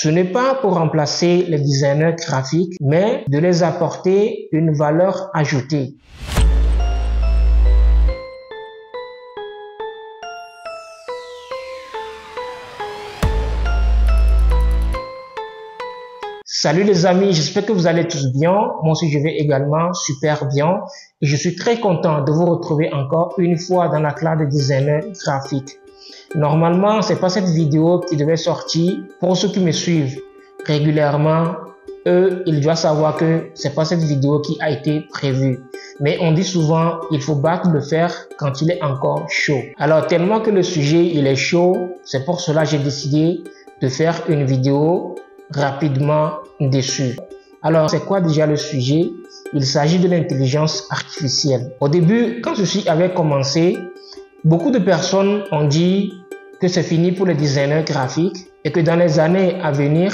Ce n'est pas pour remplacer les designers graphiques, mais de les apporter une valeur ajoutée. Salut les amis, j'espère que vous allez tous bien. Moi aussi je vais également super bien et je suis très content de vous retrouver encore une fois dans la classe de designer graphique. Normalement, c'est pas cette vidéo qui devait sortir. Pour ceux qui me suivent régulièrement, eux, ils doivent savoir que c'est pas cette vidéo qui a été prévue. Mais on dit souvent, il faut battre le fer quand il est encore chaud. Alors, tellement que le sujet, il est chaud, c'est pour cela que j'ai décidé de faire une vidéo rapidement dessus. Alors, c'est quoi déjà le sujet? Il s'agit de l'intelligence artificielle. Au début, quand ceci avait commencé, beaucoup de personnes ont dit que c'est fini pour les designers graphiques et que dans les années à venir,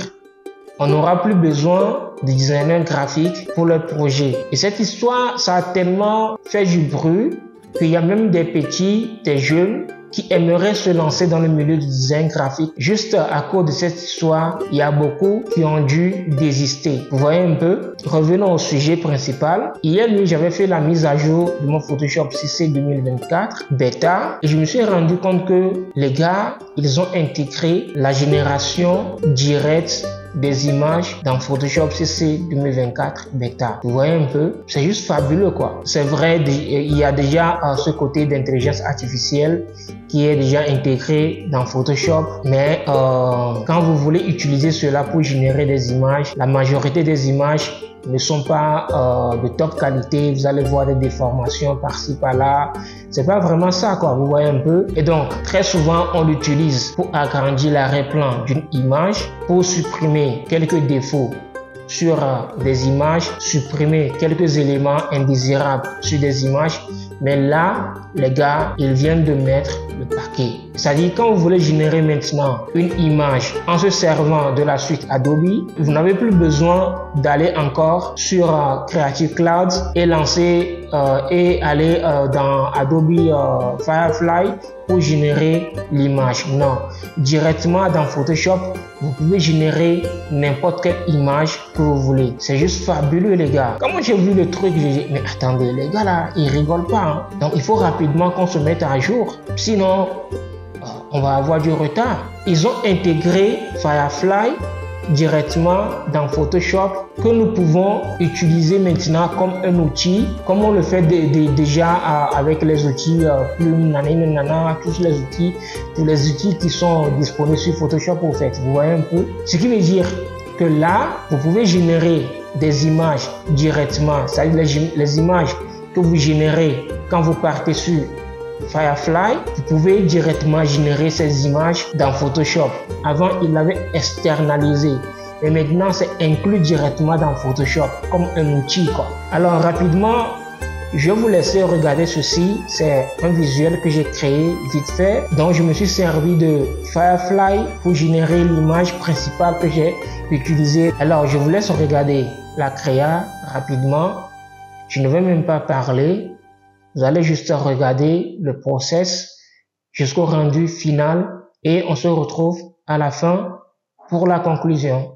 on n'aura plus besoin de designers graphiques pour leurs projets. Et cette histoire, ça a tellement fait du bruit qu'il y a même des petits, des jeunes qui aimeraient se lancer dans le milieu du design graphique. Juste à cause de cette histoire, il y a beaucoup qui ont dû désister. Vous voyez un peu? Revenons au sujet principal. Hier nuit, j'avais fait la mise à jour de mon Photoshop CC 2024 bêta et je me suis rendu compte que les gars, ils ont intégré la génération directe des images dans Photoshop CC 2024 bêta. Vous voyez un peu? C'est juste fabuleux quoi. C'est vrai, il y a déjà ce côté d'intelligence artificielle qui est déjà intégré dans Photoshop, mais quand vous voulez utiliser cela pour générer des images, la majorité des images ne sont pas de top qualité. Vous allez voir des déformations par-ci par-là. C'est pas vraiment ça quoi, vous voyez un peu. Et donc très souvent on l'utilise pour agrandir l'arrière-plan d'une image, pour supprimer quelques défauts sur des images, supprimer quelques éléments indésirables sur des images. Mais là, les gars, ils viennent de mettre le paquet. C'est-à-dire, quand vous voulez générer maintenant une image en se servant de la suite Adobe, vous n'avez plus besoin d'aller encore sur Creative Cloud et lancer et aller dans Adobe Firefly pour générer l'image. Non, directement dans Photoshop, vous pouvez générer n'importe quelle image que vous voulez. C'est juste fabuleux les gars. Quand j'ai vu le truc, j'ai dit mais attendez les gars là, ils rigolent pas. Hein. Donc il faut rapidement qu'on se mette à jour. Sinon, on va avoir du retard. Ils ont intégré Firefly directement dans Photoshop que nous pouvons utiliser maintenant comme un outil, comme on le fait déjà avec les outils Plume, Nana, tous les outils, tous les outils qui sont disponibles sur Photoshop au fait. Vous voyez un peu? Ce qui veut dire que là, vous pouvez générer des images directement, c'est-à-dire les images que vous générez quand vous partez sur Firefly, vous pouvez directement générer ces images dans Photoshop. Avant, il l'avait externalisé. Et maintenant, c'est inclus directement dans Photoshop comme un outil, quoi. Alors, rapidement, je vais vous laisser regarder ceci. C'est un visuel que j'ai créé vite fait. Donc, je me suis servi de Firefly pour générer l'image principale que j'ai utilisée. Alors, je vous laisse regarder la créa rapidement. Je ne vais même pas parler. Vous allez juste regarder le process jusqu'au rendu final et on se retrouve à la fin pour la conclusion.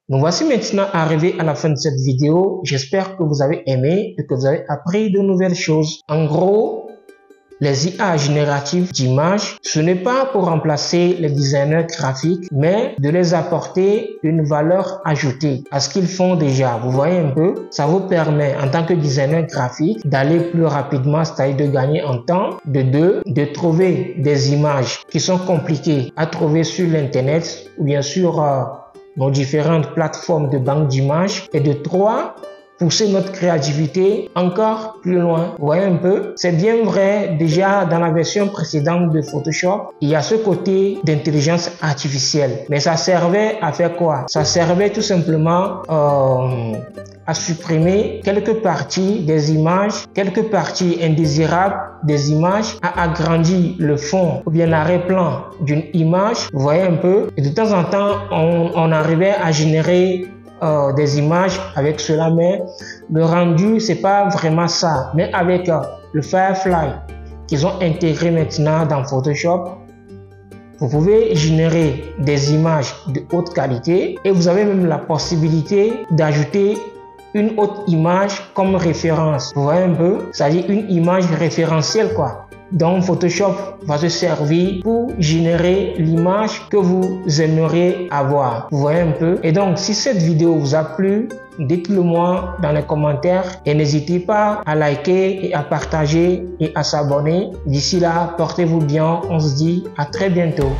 Nous voici maintenant arrivés à la fin de cette vidéo. J'espère que vous avez aimé et que vous avez appris de nouvelles choses. En gros, les IA génératives d'images, ce n'est pas pour remplacer les designers graphiques, mais de les apporter une valeur ajoutée à ce qu'ils font déjà. Vous voyez un peu, ça vous permet en tant que designer graphique d'aller plus rapidement, c'est-à-dire de gagner en temps, de deux, de trouver des images qui sont compliquées à trouver sur l'internet ou bien sur nos différentes plateformes de banque d'images, et de trois, pousser notre créativité encore plus loin. Vous voyez un peu, c'est bien vrai, déjà dans la version précédente de Photoshop, il y a ce côté d'intelligence artificielle. Mais ça servait à faire quoi? Ça servait tout simplement à supprimer quelques parties des images, quelques parties indésirables des images, à agrandir le fond ou bien l'arrière-plan d'une image. Vous voyez un peu, et de temps en temps, on arrivait à générer des images avec cela, mais le rendu c'est pas vraiment ça. Mais avec le Firefly qu'ils ont intégré maintenant dans Photoshop, vous pouvez générer des images de haute qualité et vous avez même la possibilité d'ajouter une autre image comme référence. Vous voyez un peu, c'est-à-dire une image référentielle quoi. Donc Photoshop va se servir pour générer l'image que vous aimeriez avoir. Vous voyez un peu. Et donc si cette vidéo vous a plu, dites-le moi dans les commentaires et n'hésitez pas à liker et à partager et à s'abonner. D'ici là, portez-vous bien. On se dit à très bientôt.